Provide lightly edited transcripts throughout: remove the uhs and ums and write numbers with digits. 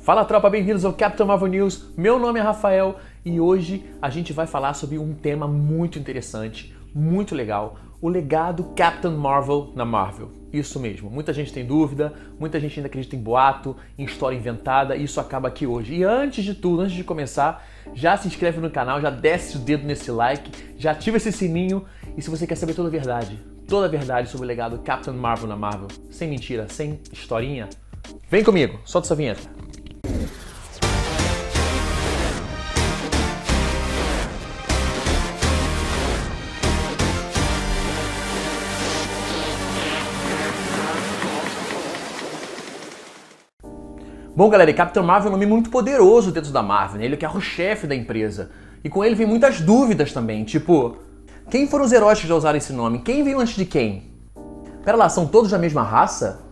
Fala tropa, bem-vindos ao Capitão Marvel News. Meu nome é Rafael e hoje a gente vai falar sobre um tema muito interessante, muito legal, o legado Captain Marvel na Marvel. Isso mesmo, muita gente tem dúvida, muita gente ainda acredita em boato, em história inventada, e isso acaba aqui hoje. E antes de tudo, antes de começar, já se inscreve no canal, já desce o dedo nesse like, já ativa esse sininho, e se você quer saber toda a verdade sobre o legado Captain Marvel na Marvel, sem mentira, sem historinha, vem comigo, solta essa vinheta. Bom, galera, Capitão Marvel é um nome muito poderoso dentro da Marvel, né? Ele é o carro-chefe da empresa. E com ele vem muitas dúvidas também, tipo... Quem foram os heróis que já usaram esse nome? Quem veio antes de quem? Pera lá, são todos da mesma raça?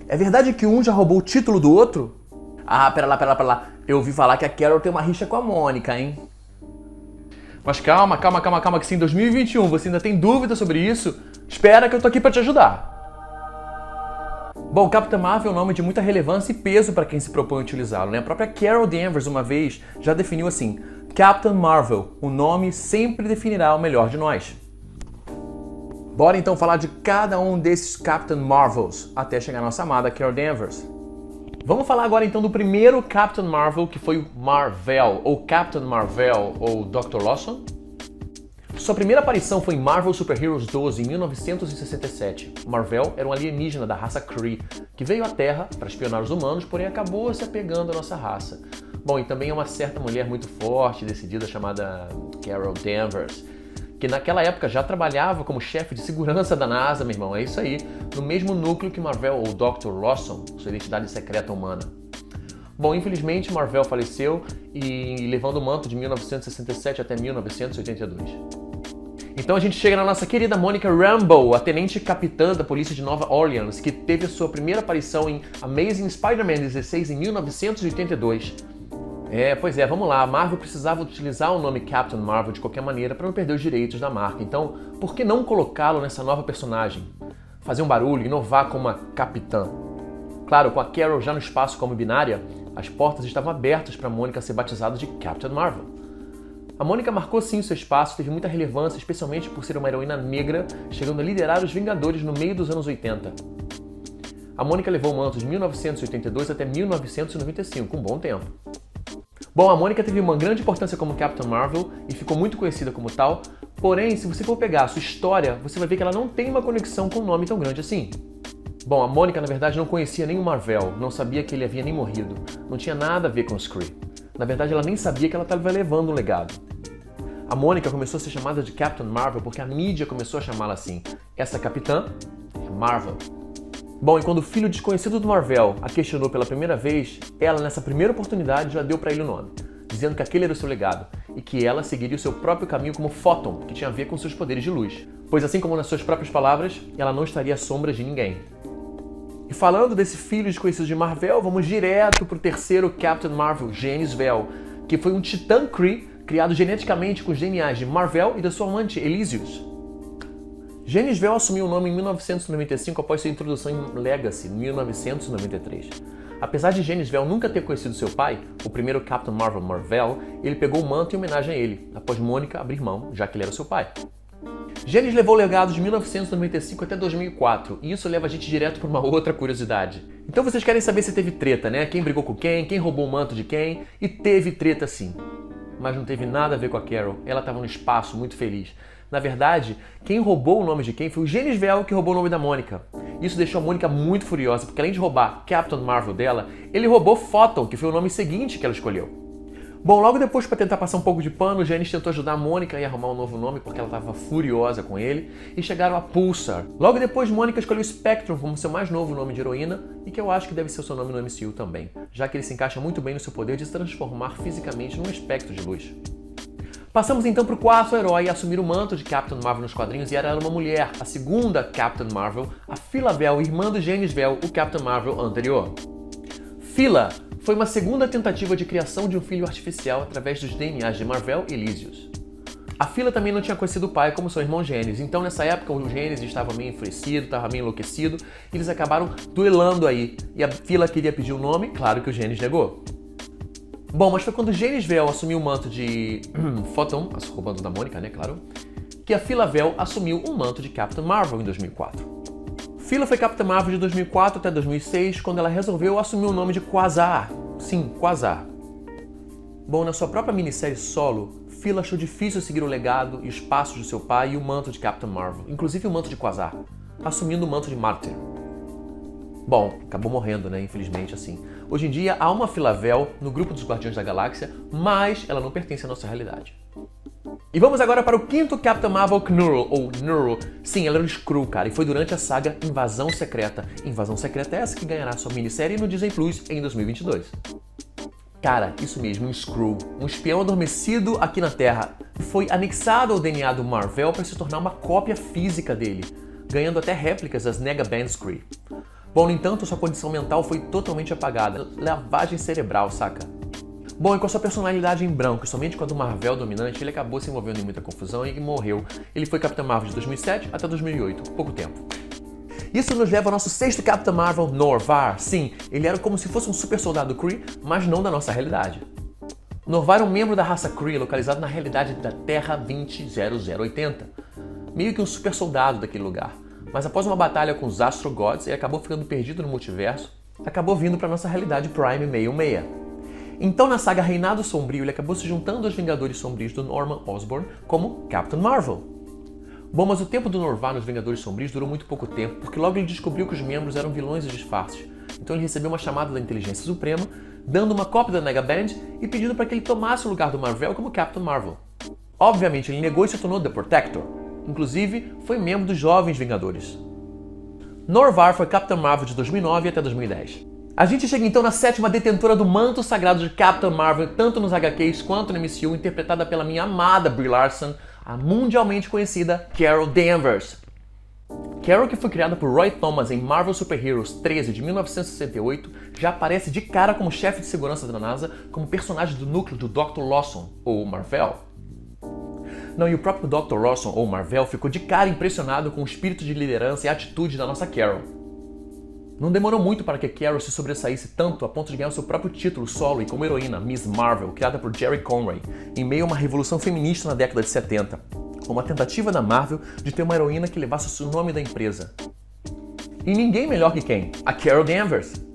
É verdade que um já roubou o título do outro? Ah, pera lá. Eu ouvi falar que a Carol tem uma rixa com a Mônica, hein? Mas calma, que se em 2021 você ainda tem dúvida sobre isso, espera que eu tô aqui pra te ajudar. Bom, Capitã Marvel é um nome de muita relevância e peso para quem se propõe a utilizá-lo, né? A própria Carol Danvers, uma vez, já definiu assim: Captain Marvel, o nome sempre definirá o melhor de nós. Bora então falar de cada um desses Captain Marvels, até chegar à nossa amada Carol Danvers. Vamos falar agora então do primeiro Captain Marvel, que foi o Mar-Vell, ou Captain Mar-Vell, ou Dr. Lawson. Sua primeira aparição foi em Marvel Super Heroes 12, em 1967. Mar-Vell era um alienígena da raça Kree, que veio à Terra para espionar os humanos, porém acabou se apegando à nossa raça. Bom, e também é uma certa mulher muito forte e decidida chamada Carol Danvers, que naquela época já trabalhava como chefe de segurança da NASA, meu irmão, é isso aí, no mesmo núcleo que Mar-Vell, ou Dr. Lawson, sua identidade secreta humana. Bom, infelizmente Mar-Vell faleceu e levando o manto de 1967 até 1982. Então a gente chega na nossa querida Monica Rambeau, a tenente capitã da polícia de Nova Orleans, que teve a sua primeira aparição em Amazing Spider-Man 16 em 1982. Pois é, vamos lá, a Marvel precisava utilizar o nome Captain Marvel de qualquer maneira para não perder os direitos da marca. Então, por que não colocá-lo nessa nova personagem? Fazer um barulho, inovar como uma capitã. Claro, com a Carol já no espaço como binária, as portas estavam abertas para Mônica ser batizada de Captain Marvel. A Mônica marcou sim o seu espaço, teve muita relevância, especialmente por ser uma heroína negra, chegando a liderar os Vingadores no meio dos anos 80. A Mônica levou o manto de 1982 até 1995, um bom tempo. Bom, a Mônica teve uma grande importância como Captain Marvel e ficou muito conhecida como tal, porém, se você for pegar a sua história, você vai ver que ela não tem uma conexão com um nome tão grande assim. Bom, a Mônica, na verdade, não conhecia nem o Mar-Vell, não sabia que ele havia nem morrido, não tinha nada a ver com os Kree. Na verdade, ela nem sabia que ela estava levando um legado. A Mônica começou a ser chamada de Captain Marvel porque a mídia começou a chamá-la assim. Essa capitã é Marvel. Bom, e quando o filho desconhecido do Mar-Vell a questionou pela primeira vez, ela, nessa primeira oportunidade, já deu para ele o nome, dizendo que aquele era o seu legado e que ela seguiria o seu próprio caminho como Photon, que tinha a ver com seus poderes de luz. Pois assim como nas suas próprias palavras, ela não estaria à sombra de ninguém. E falando desse filho desconhecido de Mar-Vell, vamos direto para o terceiro Captain Marvel, Genis-Vell, que foi um titã Kree criado geneticamente com os DNAs de Mar-Vell e da sua amante, Elysius. Genis-Vell assumiu o nome em 1995 após sua introdução em Legacy, em 1993. Apesar de Genis-Vell nunca ter conhecido seu pai, o primeiro Captain Marvel, Mar-Vell, ele pegou o manto em homenagem a ele, após Mônica abrir mão, já que ele era seu pai. Genis levou o legado de 1995 até 2004, e isso leva a gente direto para uma outra curiosidade. Então vocês querem saber se teve treta, né? Quem brigou com quem roubou o manto de quem, e teve treta sim. Mas não teve nada a ver com a Carol, ela estava no espaço, muito feliz. Na verdade, quem roubou o nome de quem foi o Genis-Vell que roubou o nome da Mônica. Isso deixou a Mônica muito furiosa, porque além de roubar Captain Marvel dela, ele roubou Photon, que foi o nome seguinte que ela escolheu. Bom, logo depois, para tentar passar um pouco de pano, Genis tentou ajudar a Mônica a arrumar um novo nome porque ela estava furiosa com ele, e chegaram a Pulsar. Logo depois, Mônica escolheu Spectrum como seu mais novo nome de heroína, e que eu acho que deve ser o seu nome no MCU também, já que ele se encaixa muito bem no seu poder de se transformar fisicamente num espectro de luz. Passamos então para o quarto herói a assumir o manto de Captain Marvel nos quadrinhos, e era ela uma mulher, a segunda Captain Marvel, a Phyla-Vell, irmã do Genis-Vell, o Captain Marvel anterior. Phyla foi uma segunda tentativa de criação de um filho artificial através dos DNAs de Mar-Vell e Elysius. A Phila também não tinha conhecido o pai como seu irmão Gênesis, então nessa época o Gênesis estava meio enfurecido, estava meio enlouquecido, e eles acabaram duelando aí. E a Phila queria pedir o nome, claro que o Gênesis negou. Bom, mas foi quando Janice Vale assumiu o manto de Photon, roubando da Mônica, né, claro, que a Phila Vale assumiu o manto de Captain Marvel em 2004. Phila foi Capitã Marvel de 2004 até 2006, quando ela resolveu assumir o nome de Quasar. Sim, Quasar. Bom, na sua própria minissérie solo, Phila achou difícil seguir o legado e os passos do seu pai e o manto de Captain Marvel, inclusive o manto de Quasar, assumindo o manto de Mártir. Bom, acabou morrendo, né, infelizmente, assim. Hoje em dia, há uma Phila Vale no grupo dos Guardiões da Galáxia, mas ela não pertence à nossa realidade. E vamos agora para o quinto Captain Marvel, Knurl, ou Knurl. Sim, ela era um Skrull, cara, e foi durante a saga Invasão Secreta. Invasão Secreta é essa que ganhará sua minissérie no Disney Plus em 2022. Cara, isso mesmo, um Skrull, um espião adormecido aqui na Terra, foi anexado ao DNA do Mar-Vell para se tornar uma cópia física dele, ganhando até réplicas das Negaband Kree. Bom, no entanto, sua condição mental foi totalmente apagada, lavagem cerebral, saca? Bom, e com a sua personalidade em branco e somente com a do Mar-Vell dominante, ele acabou se envolvendo em muita confusão e morreu. Ele foi Capitã Marvel de 2007 até 2008, pouco tempo. Isso nos leva ao nosso sexto Capitã Marvel, Nor-Varr. Sim, ele era como se fosse um super soldado Kree, mas não da nossa realidade. Nor-Varr era um membro da raça Kree, localizado na realidade da Terra 200080. Meio que um super soldado daquele lugar. Mas após uma batalha com os Astro Gods, ele acabou ficando perdido no multiverso, acabou vindo para nossa realidade Prime 616. Então, na saga Reinado Sombrio, ele acabou se juntando aos Vingadores Sombrios do Norman Osborn como Captain Marvel. Bom, mas o tempo do Nor-Varr nos Vingadores Sombrios durou muito pouco tempo, porque logo ele descobriu que os membros eram vilões e disfarces. Então ele recebeu uma chamada da Inteligência Suprema, dando uma cópia da Negaband e pedindo para que ele tomasse o lugar do Mar-Vell como Captain Marvel. Obviamente, ele negou e se tornou The Protector. Inclusive, foi membro dos Jovens Vingadores. Nor-Varr foi Captain Marvel de 2009 até 2010. A gente chega então na sétima detentora do manto sagrado de Captain Marvel, tanto nos HQs quanto no MCU, interpretada pela minha amada Brie Larson, a mundialmente conhecida Carol Danvers. Carol, que foi criada por Roy Thomas em Marvel Super Heroes 13 de 1968, já aparece de cara como chefe de segurança da NASA, como personagem do núcleo do Dr. Lawson, ou Mar-Vell. Não, e o próprio Dr. Lawson, ou Mar-Vell, ficou de cara impressionado com o espírito de liderança e atitude da nossa Carol. Não demorou muito para que Carol se sobressaísse tanto a ponto de ganhar o seu próprio título solo e como heroína, Miss Marvel, criada por Jerry Conway, em meio a uma revolução feminista na década de 70, uma tentativa da Marvel de ter uma heroína que levasse o nome da empresa. E ninguém melhor que quem? A Carol Danvers.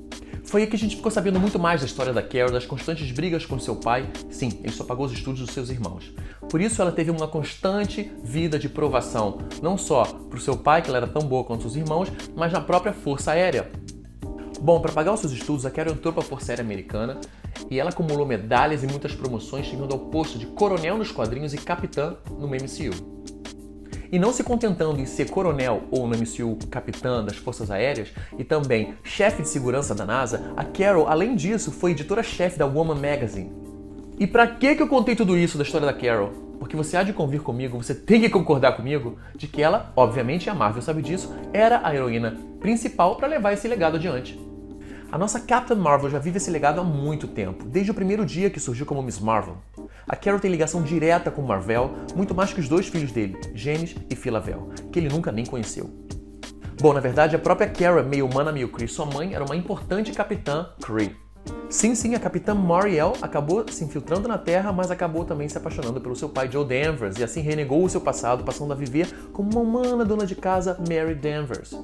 Foi aí que a gente ficou sabendo muito mais da história da Carol, das constantes brigas com seu pai. Sim, ele só pagou os estudos dos seus irmãos. Por isso ela teve uma constante vida de provação, não só para o seu pai, que ela era tão boa quanto os irmãos, mas na própria Força Aérea. Bom, para pagar os seus estudos, a Carol entrou para a Força Aérea Americana e ela acumulou medalhas e muitas promoções, chegando ao posto de coronel nos quadrinhos e capitã no MCU. E não se contentando em ser coronel ou no MCU capitã das Forças Aéreas e também chefe de segurança da NASA, a Carol, além disso, foi editora-chefe da Woman Magazine. E pra que eu contei tudo isso da história da Carol? Porque você há de convir comigo, você tem que concordar comigo, de que ela, obviamente a Marvel sabe disso, era a heroína principal para levar esse legado adiante. A nossa Captain Marvel já vive esse legado há muito tempo, desde o primeiro dia que surgiu como Miss Marvel. A Carol tem ligação direta com o Mar-Vell, muito mais que os dois filhos dele, Janice e Phila Vale, que ele nunca nem conheceu. Bom, na verdade, a própria Carol é meio humana, meio Kree. Sua mãe era uma importante capitã Kree. Sim, a capitã Mariel acabou se infiltrando na Terra, mas acabou também se apaixonando pelo seu pai Joe Danvers e assim renegou o seu passado, passando a viver como uma humana dona de casa, Mary Danvers.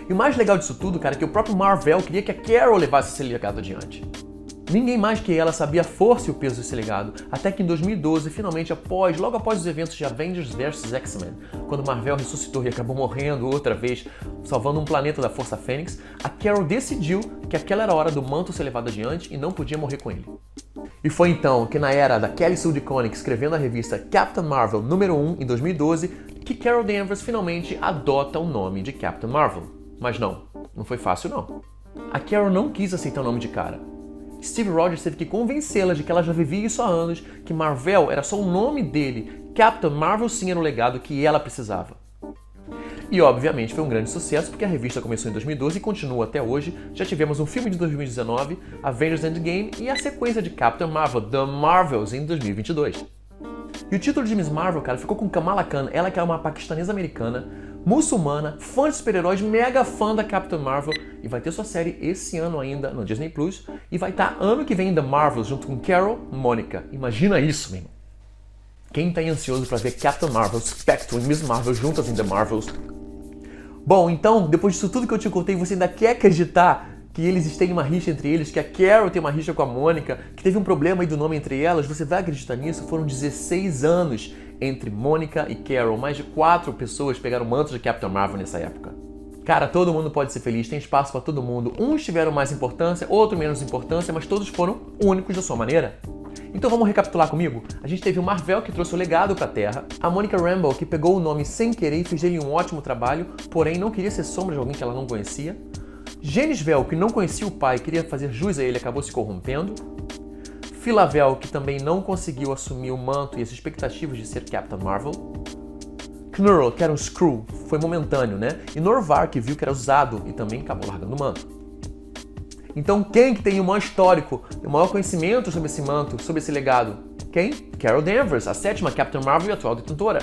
E o mais legal disso tudo, cara, é que o próprio Mar-Vell queria que a Carol levasse esse legado adiante. Ninguém mais que ela sabia a força e o peso desse legado, até que em 2012, finalmente logo após os eventos de Avengers vs X-Men, quando Mar-Vell ressuscitou e acabou morrendo outra vez, salvando um planeta da Força Fênix, a Carol decidiu que aquela era a hora do manto ser levado adiante e não podia morrer com ele. E foi então que na era da Kelly Sue DeConnick escrevendo a revista Captain Marvel número 1 em 2012, que Carol Danvers finalmente adota o nome de Captain Marvel. Mas não foi fácil não. A Carol não quis aceitar o nome de cara. Steve Rogers teve que convencê-la de que ela já vivia isso há anos, que Mar-Vell era só o nome dele, Captain Marvel sim era o legado que ela precisava. E obviamente foi um grande sucesso porque a revista começou em 2012 e continua até hoje. Já tivemos um filme de 2019, Avengers Endgame e a sequência de Captain Marvel, The Marvels, em 2022. E o título de Miss Marvel, cara, ficou com Kamala Khan, ela que é uma paquistanesa americana, muçulmana, fã de super-heróis, mega fã da Captain Marvel, e vai ter sua série esse ano ainda no Disney Plus, e vai estar ano que vem em The Marvels junto com Carol e Mônica. Imagina isso, meu irmão. Quem tá aí ansioso pra ver Captain Marvel, Spectre e Miss Marvel juntas em The Marvels? Bom, então, depois disso tudo que eu te contei, você ainda quer acreditar que eles têm uma rixa entre eles, que a Carol tem uma rixa com a Mônica, que teve um problema aí do nome entre elas? Você vai acreditar nisso? Foram 16 anos entre Mônica e Carol. Mais de 4 pessoas pegaram o manto de Captain Marvel nessa época. Cara, todo mundo pode ser feliz, tem espaço pra todo mundo. Uns tiveram mais importância, outros menos importância, mas todos foram únicos da sua maneira. Então vamos recapitular comigo? A gente teve o Mar-Vell, que trouxe o legado pra Terra, a Monica Rambeau, que pegou o nome sem querer e fez dele um ótimo trabalho, porém não queria ser sombra de alguém que ela não conhecia. Genis Vell, que não conhecia o pai e queria fazer jus a ele, acabou se corrompendo. Phila Vell, que também não conseguiu assumir o manto e as expectativas de ser Captain Marvel. Knurl, que era um Skrull, foi momentâneo, né? E Norvar, que viu que era usado e também acabou largando o manto. Então quem que tem o maior histórico, o maior conhecimento sobre esse manto, sobre esse legado? Quem? Carol Danvers, a 7ª Captain Marvel e atual detentora.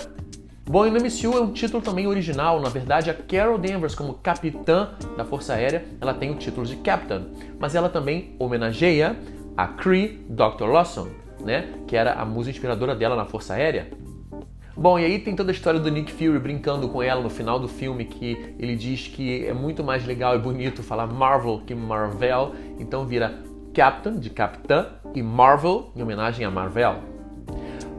Bom, e no MCU é um título também original, na verdade a Carol Danvers como capitã da Força Aérea, ela tem o título de Captain, mas ela também homenageia a Kree Dr. Lawson, né, que era a musa inspiradora dela na Força Aérea. Bom, e aí tem toda a história do Nick Fury brincando com ela no final do filme, que ele diz que é muito mais legal e bonito falar Marvel que Mar-Vell, então vira Captain, de capitã, e Marvel, em homenagem a Mar-Vell.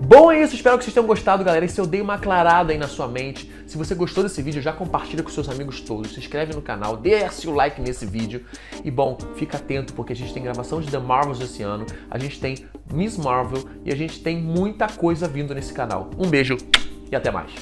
Bom, é isso, espero que vocês tenham gostado, galera. E se eu dei uma aclarada aí na sua mente, se você gostou desse vídeo, já compartilha com seus amigos todos, se inscreve no canal, desce o like nesse vídeo. E bom, fica atento porque a gente tem gravação de The Marvels esse ano, a gente tem Miss Marvel e a gente tem muita coisa vindo nesse canal. Um beijo e até mais.